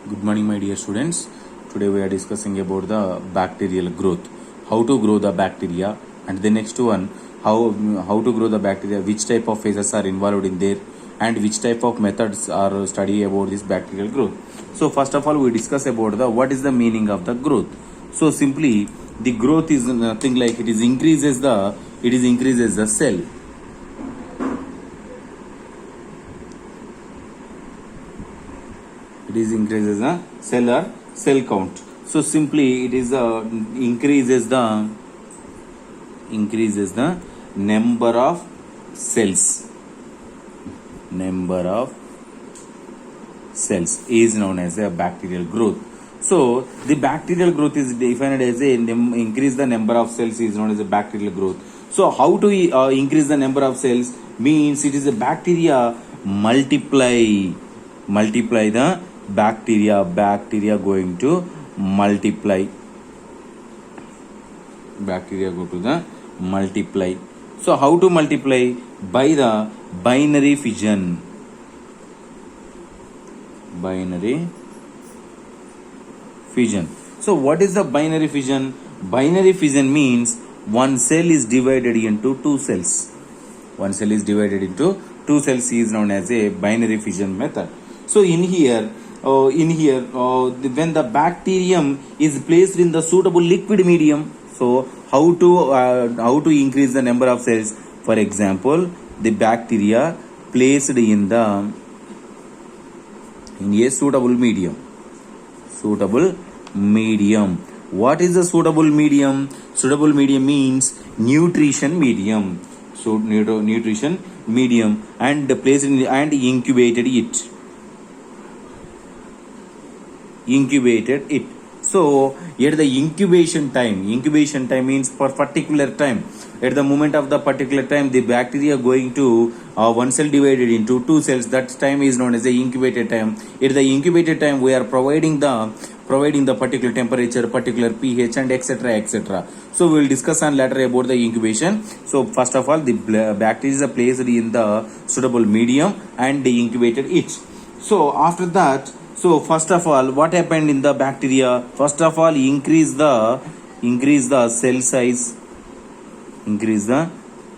Good morning, my dear students. Today we are discussing about the bacterial growth. How to grow the bacteria, and the next one, how to grow the bacteria, which type of phases are involved in there, and which type of methods are study about this bacterial growth. So first of all, we discuss about the what is the meaning of the growth. So simply, the growth is nothing like it increases the cell. It is increases the cell or cell count. So simply it is increases the number of cells. Number of cells is known as a bacterial growth. So the bacterial growth is defined as a increase the number of cells is known as a bacterial growth. So how to increase the number of cells means it is a bacteria multiply the bacteria going to multiply. Bacteria go to the multiply. So how to multiply? By the binary fission. Binary fission. So what is the binary fission? Binary fission means one cell is divided into two cells. One cell is divided into two cells is known as a binary fission method. So in here, when the bacterium is placed in the suitable liquid medium, so how to increase the number of cells? For example, the bacteria placed in a suitable medium. Suitable medium. What is the suitable medium? Suitable medium means nutrition medium. So nutrition medium, and placed in and incubated it. So at the incubation time means for particular time. At the moment of the particular time, the bacteria going to one cell divided into two cells. That time is known as the incubated time. At the incubated time, we are providing the particular temperature, particular pH, and etc. So we will discuss on later about the incubation. So first of all, the bacteria is placed in the suitable medium and they incubated it. So after that, so first of all, what happened in the bacteria? First of all, increase the cell size. Increase the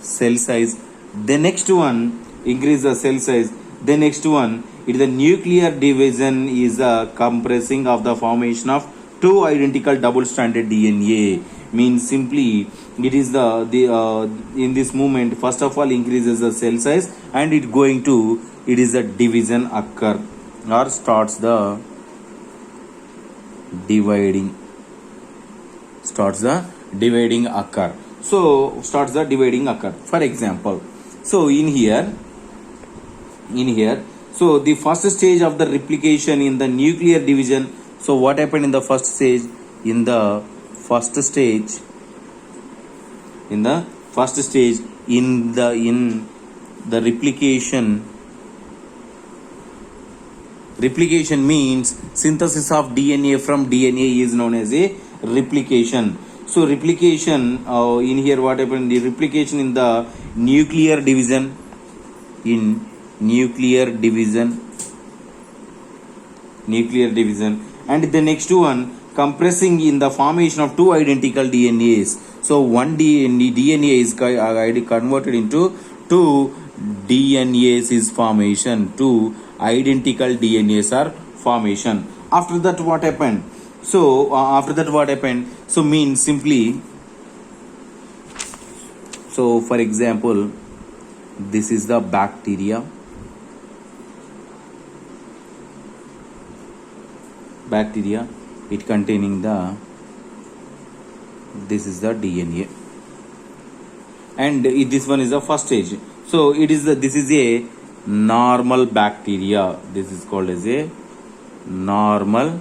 cell size. The next one, increase the cell size. The next one, it is the nuclear division is compressing of the formation of two identical double-stranded DNA. Means simply it is in this movement, first of all increases the cell size, and it is a division occur, or starts the dividing occur. So starts the dividing occur. For example, so in here, so the first stage of the replication in the nuclear division. So what happened in the first stage? In the first stage, in the replication means synthesis of DNA from DNA is known as a replication. So replication in here, what happened? The replication in the nuclear division. Nuclear division, and the next one, compressing in the formation of two identical DNAs. So one DNA is converted into two DNAs is formation. Two identical DNAs are formation. After that, what happened? So So means simply. So for example, this is the bacteria. It containing this is the DNA, and this one is the first stage. So this is a normal bacteria. This is called as a normal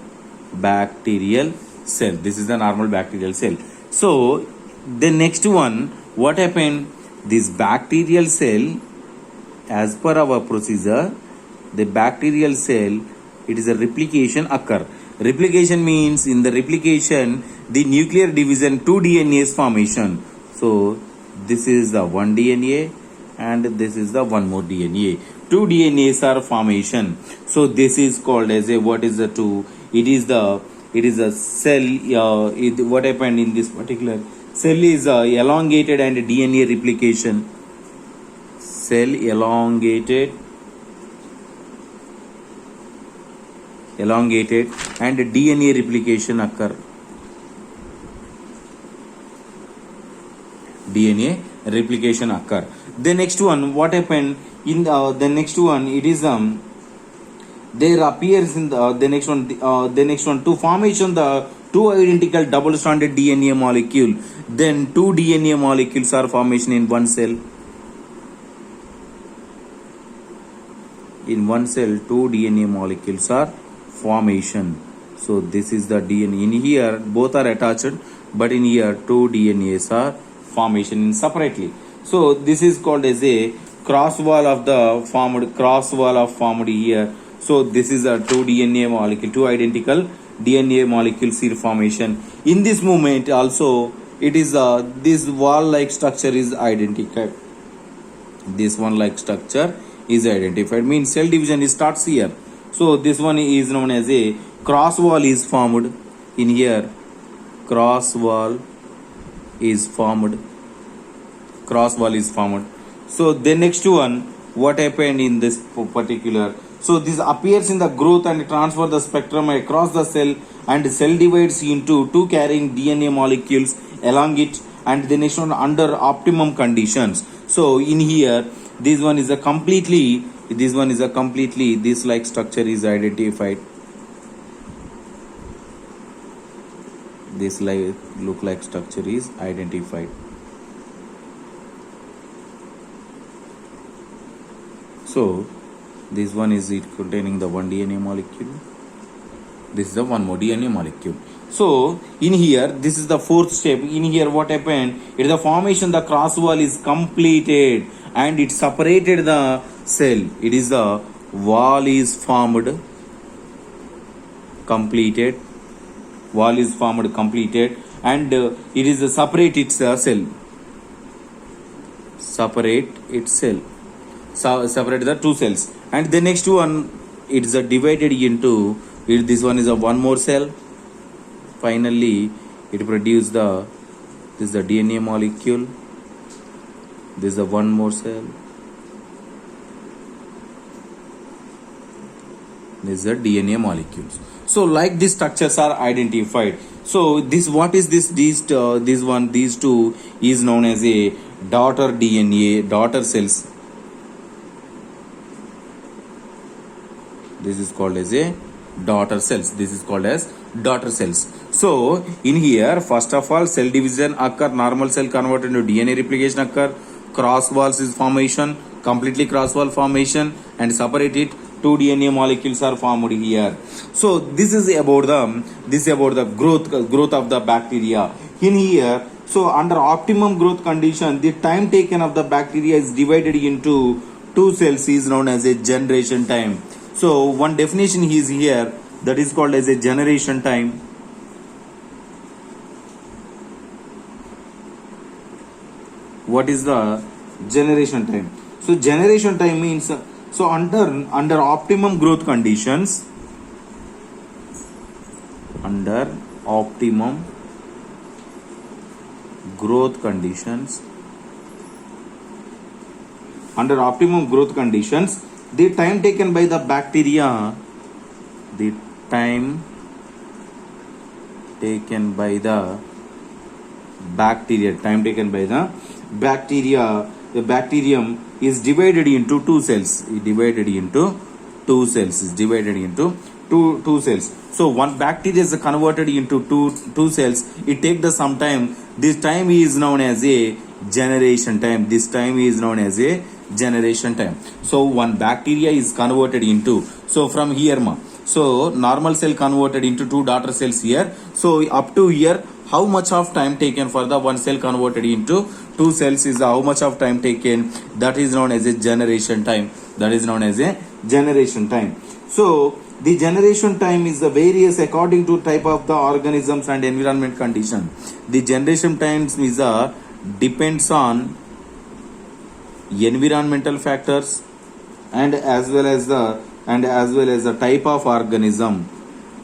bacterial cell. This is the normal bacterial cell. So the next one, what happened? This bacterial cell, as per our procedure, the bacterial cell, it is a replication occur. Replication means in the replication, the nuclear division, two DNAs formation. So this is the one DNA, and this is the one more DNA. Two DNAs are formation. So this is called as a, what is the two? It is a cell. What happened in this particular cell is elongated and DNA replication. Cell elongated and DNA replication occur. DNA replication occur. The next one, what happened in the next one? It is there appears in the next one to formation the two identical double stranded DNA molecule. Then two DNA molecules are formation in one cell. In one cell, two DNA molecules are formation. So this is the DNA. In here, both are attached, but in here, two DNAs are formation in separately. So this is called as a cross wall of formed here. So this is a two DNA molecule, two identical DNA molecules here formation. In this movement also, it is this wall-like structure is identified. This one-like structure is identified. Means cell division starts here. So this one is known as a cross wall is formed in here. Cross wall is formed. So the next one, what happened in this particular? So this appears in the growth and transfer the spectrum across the cell, and cell divides into two carrying DNA molecules along it, and the next one under optimum conditions. So in here, this one is a completely this like structure is identified. This like look like structure is identified. So this one is it containing the one DNA molecule. This is the one more DNA molecule. So in here, this is the fourth step. In here, what happened? It is the formation. The cross wall is completed and it separated the cell. It is the wall is formed, completed. Wall is formed, completed, and it is a separate its cell. Separate its cell. So separate the two cells, and the next one it is divided into. This one is a one more cell. Finally, it produces this is the DNA molecule. This is a one more cell. This is the DNA molecules. So like these structures are identified. So this, what is this? These two is known as a daughter DNA, daughter cells. This is called as a daughter cells. This is called as daughter cells. So in here, first of all, cell division occur, normal cell converted into DNA replication occur, cross walls is formation, completely cross wall formation, and separate it. Two DNA molecules are formed here. So this is about the growth of the bacteria. In here, so under optimum growth condition, the time taken of the bacteria is divided into two cells is known as a generation time. So one definition is here, that is called as a generation time. What is the generation time? So generation time means, so under optimum growth conditions, under optimum growth conditions, the time taken by the bacteria, the bacterium is divided into two cells. So one bacteria is converted into two cells. It takes some time. This time is known as a generation time. So one bacteria is converted into, so from here so normal cell converted into two daughter cells here. So up to here, how much of time taken for the one cell converted into two cells is how much of time taken, that is known as a generation time. So the generation time is the various according to type of the organisms and environment condition. The generation times is depends on environmental factors, and as well as the type of organism,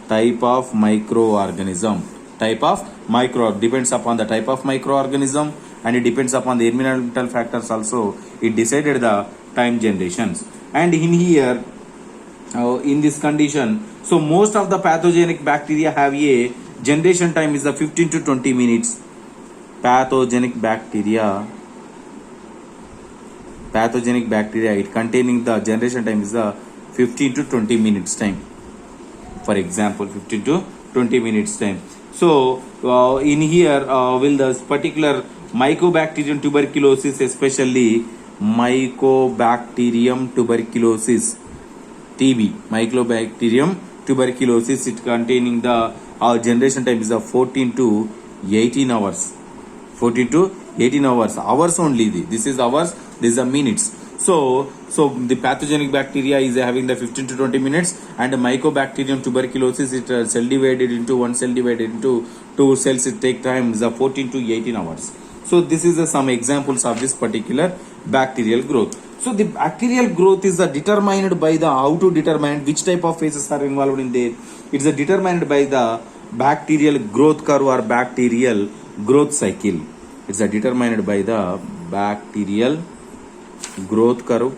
type of microorganism, type of micro depends upon the type of microorganism, and it depends upon the environmental factors also. It decided the time generations. And in here, in this condition, so most of the pathogenic bacteria have a generation time is the 15 to 20 minutes. Pathogenic bacteria, it containing the generation time is the 15 to 20 minutes time. For example, 15 to 20 minutes time. So in here, will the particular Mycobacterium tuberculosis, especially Mycobacterium tuberculosis, TB, Mycobacterium tuberculosis, it containing the generation time is the 14 to 18 hours. 14 to 18 hours. Hours only. This is hours. This is minutes. So the pathogenic bacteria is having the 15 to 20 minutes, and the Mycobacterium tuberculosis, it cell divided into one cell divided into two cells. It take time is the 14 to 18 hours. So this is some examples of this particular bacterial growth. So the bacterial growth is determined by the how to determine which type of phases are involved in there. It is determined by the bacterial growth curve or bacterial growth cycle. It's determined by the bacterial growth curve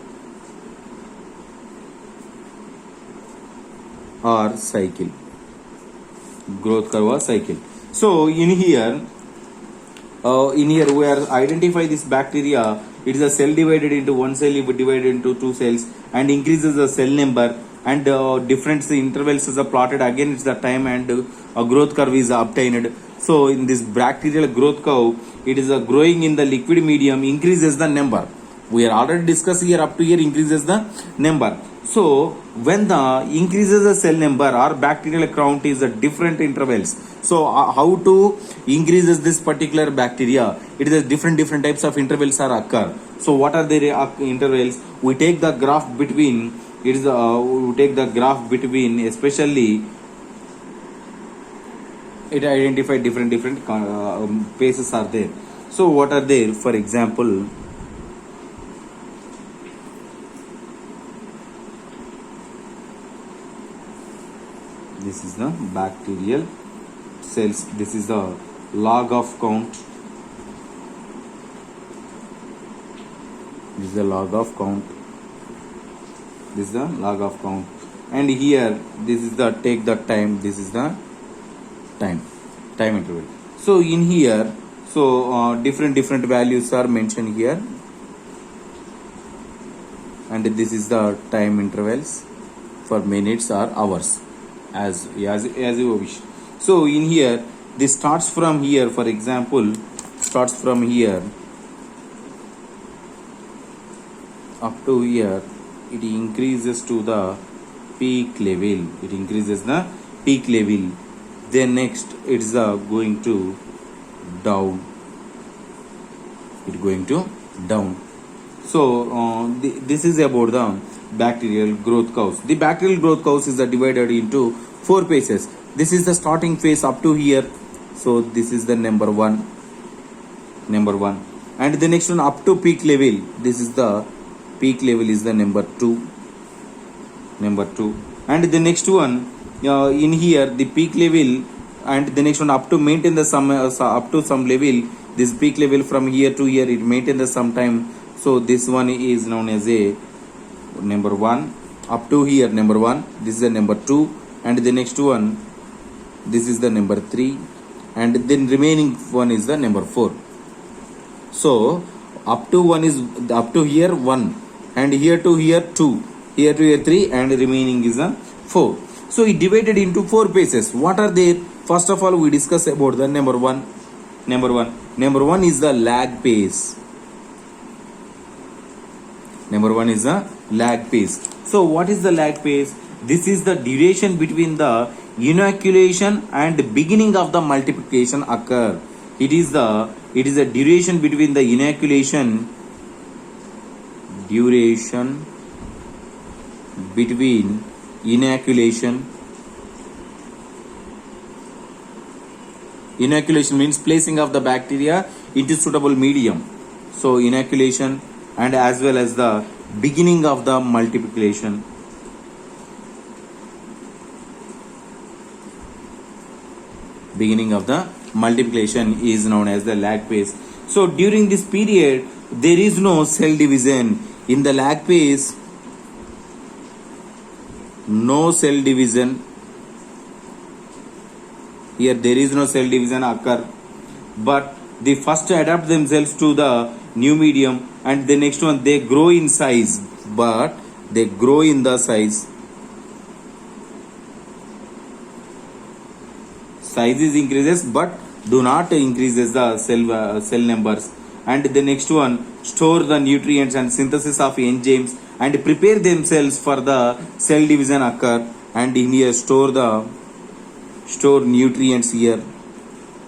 or cycle. Growth curve or cycle. So in here we are identify this bacteria. It is a cell divided into one cell divided into two cells and increases the cell number, and different intervals is plotted. Again, it's the time and a growth curve is obtained. So in this bacterial growth curve, it is growing in the liquid medium, increases the number. We are already discussed here, up to here increases the number. So when the increases the cell number or bacterial count is different intervals. So how to increases this particular bacteria? It is different types of intervals are occur. So what are the intervals? We take the graph between. It is we take the graph between, especially it identify different phases are there. So what are there? For example, this is the bacterial cells. This is the log of count. This is the log of count. This is the log of count. And here, this is the take the time. This is the time interval. So in here, different values are mentioned here, and this is the time intervals for minutes or hours, as you wish. So in here, this starts from here. For example, starts from here up to here. It increases to the peak level. It increases the peak level. Then next it's going to down. It going to down. So this is about the bacterial growth curves. The bacterial growth curves is divided into 4 phases. This is the starting phase up to here. So this is the number one, and the next one up to peak level. This is the peak level is the number two, and the next one. In here the peak level, and the next one up to maintain the some up to some level. This peak level from here to here, it maintain the some time. So this one is known as a number 1. Up to here number 1. This is the number 2, and the next one, this is the number 3, and then remaining one is the number 4. So up to 1 is up to here 1, and here to here 2, here to here 3, and remaining is a 4. So it divided into 4 phases. What are they? First of all, we discuss about the number 1. Number 1 is the lag phase. Number 1 is the lag phase. So what is the lag phase? This is the duration between the inoculation and beginning of the multiplication occur. It is the duration between the inoculation inoculation means placing of the bacteria into suitable medium. So inoculation and as well as the beginning of the multiplication. Beginning of the multiplication is known as the lag phase. So during this period there is no cell division. In the lag phase, no cell division. Here there is no cell division occur, but they first adapt themselves to the new medium, and the next one they grow in size, but they grow in the size. Sizes increases but do not increases the cell numbers. And the next one, store the nutrients and synthesis of enzymes and prepare themselves for the cell division occur. And in here store nutrients here,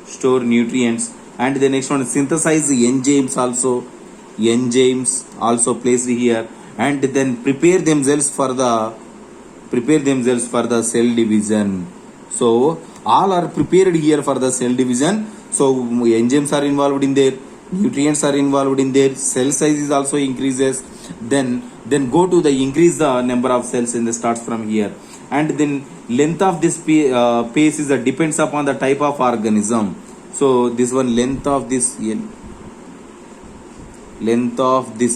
store nutrients. And the next one, synthesize the enzymes also placed here, and then prepare themselves for the cell division. So all are prepared here for the cell division. So enzymes are involved in there, nutrients are involved in there, cell size is also increases. Then go to the increase the number of cells in the starts from here. And then length of this pace is depends upon the type of organism. So this one, length of this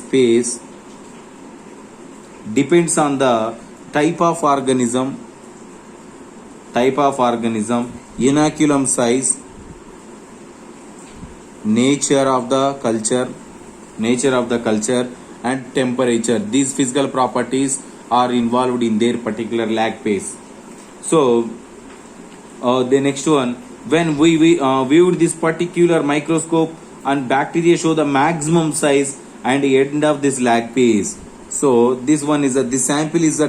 pace depends on the type of organism, inoculum size, nature of the culture, and temperature. These physical properties are involved in their particular lag phase. So the next one, when we viewed this particular microscope, and bacteria show the maximum size and end of this lag phase. So this one is the sample is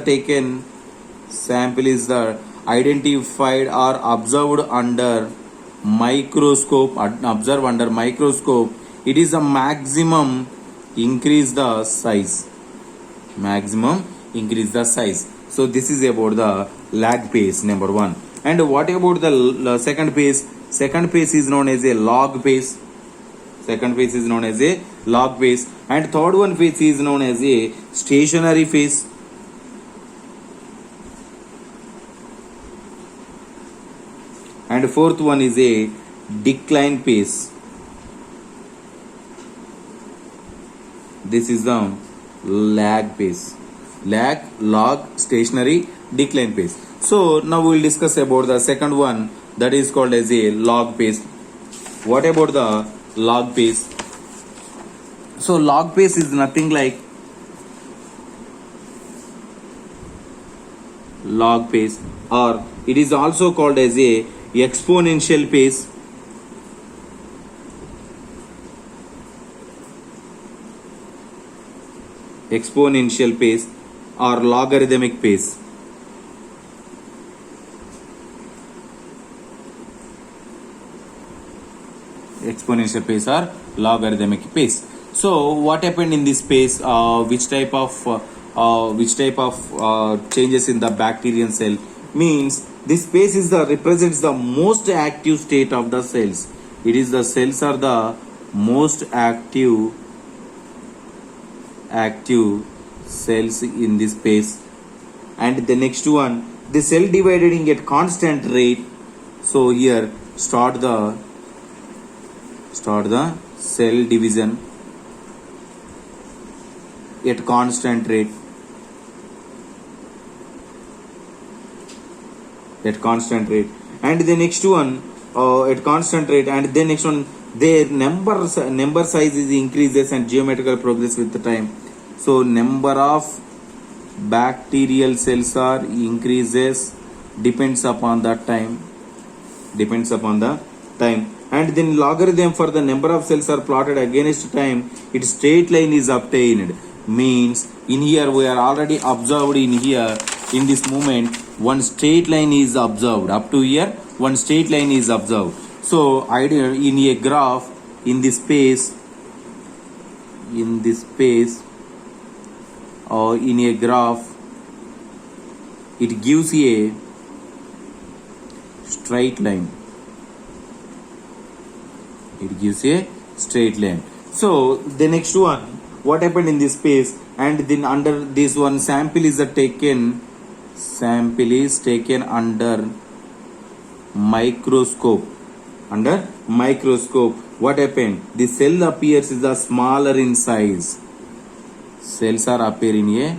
identified or observed under microscope. It is a maximum increase the size. So this is about the lag phase number 1. And what about the second phase? Second phase is known as a log phase. And third one phase is known as a stationary phase. And fourth one is a decline phase. This is the lag phase. Log, stationary, decline phase. So now we will discuss about the second one, that is called as a log phase. What about the log phase? So log phase is nothing like log phase, or it is also called as a exponential phase. Or logarithmic phase. Exponential phase or logarithmic phase. So what happened in this phase? Which type of changes in the bacterial cell? Means this phase is represents the most active state of the cells. It is the cells are the most active cells in this phase. And the next one, the cell dividing at constant rate. So here start the cell division at constant rate. And the next one at constant rate. And the next one, their number size is increases and geometrical progress with the time. So number of bacterial cells are increases depends upon the time. And then logarithm for the number of cells are plotted against time. Its straight line is obtained. Means in here we are already observed in here, in this moment one straight line is observed. Up to here one straight line is observed. So ideal in a graph, in this space or in a graph, it gives a straight line. So the next one, what happened in this space, and then under this one sample is taken under microscope. Under microscope, what happened? The cell appears is the smaller in size. Cells are appearing a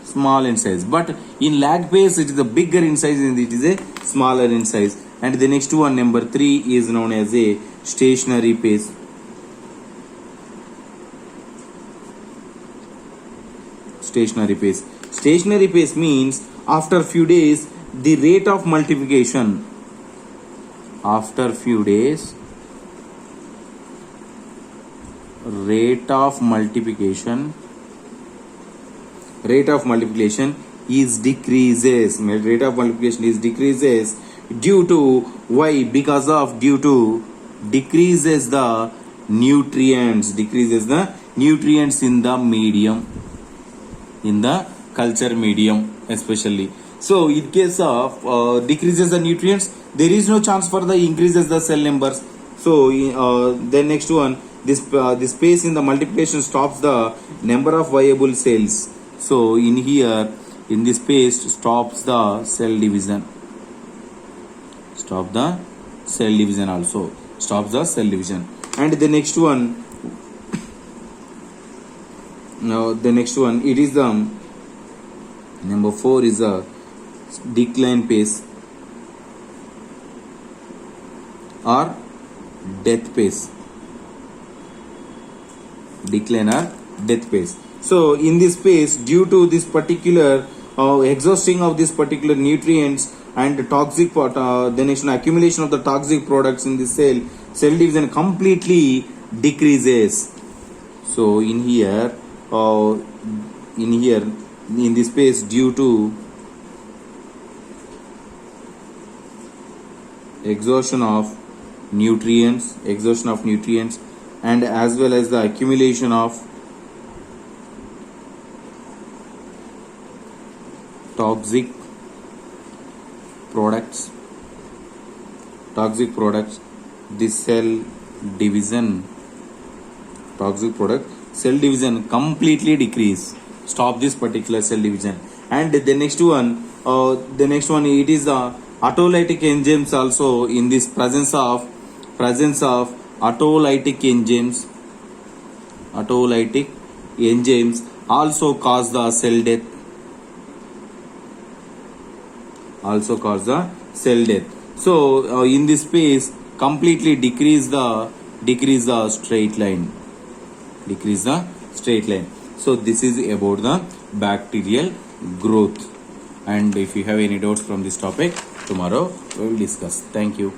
small in size, but in lag phase it is the bigger in size and it is a smaller in size. And the next one, number 3, is known as a stationary phase. Stationary phase. Stationary phase means after few days the rate of multiplication. After few days, rate of multiplication is decreases. Rate of multiplication is decreases due to why? Because of due to decreases the nutrients. Decreases the nutrients in the medium, in the culture medium especially. So in case of decreases the nutrients, there is no chance for the increases the cell numbers. So then next one, this space in the multiplication stops the number of viable cells. So in here, in this space stops the cell division. Stop the cell division also. Stops the cell division. And the next one, now the next one, it is the number 4 is a decline phase or death phase. Decline or death phase. So in this phase, due to this particular exhausting of this particular nutrients and toxic the next one, accumulation of the toxic products in the cell division completely decreases. So in here, in this space, due to exhaustion of nutrients and as well as the accumulation of toxic products, this cell division completely decrease. Stop this particular cell division. And the next one, it is the autolytic enzymes also. In this presence of autolytic enzymes also cause the cell death. So in this phase, completely decrease the straight line. So this is about the bacterial growth. And if you have any doubts from this topic, tomorrow we will discuss. Thank you.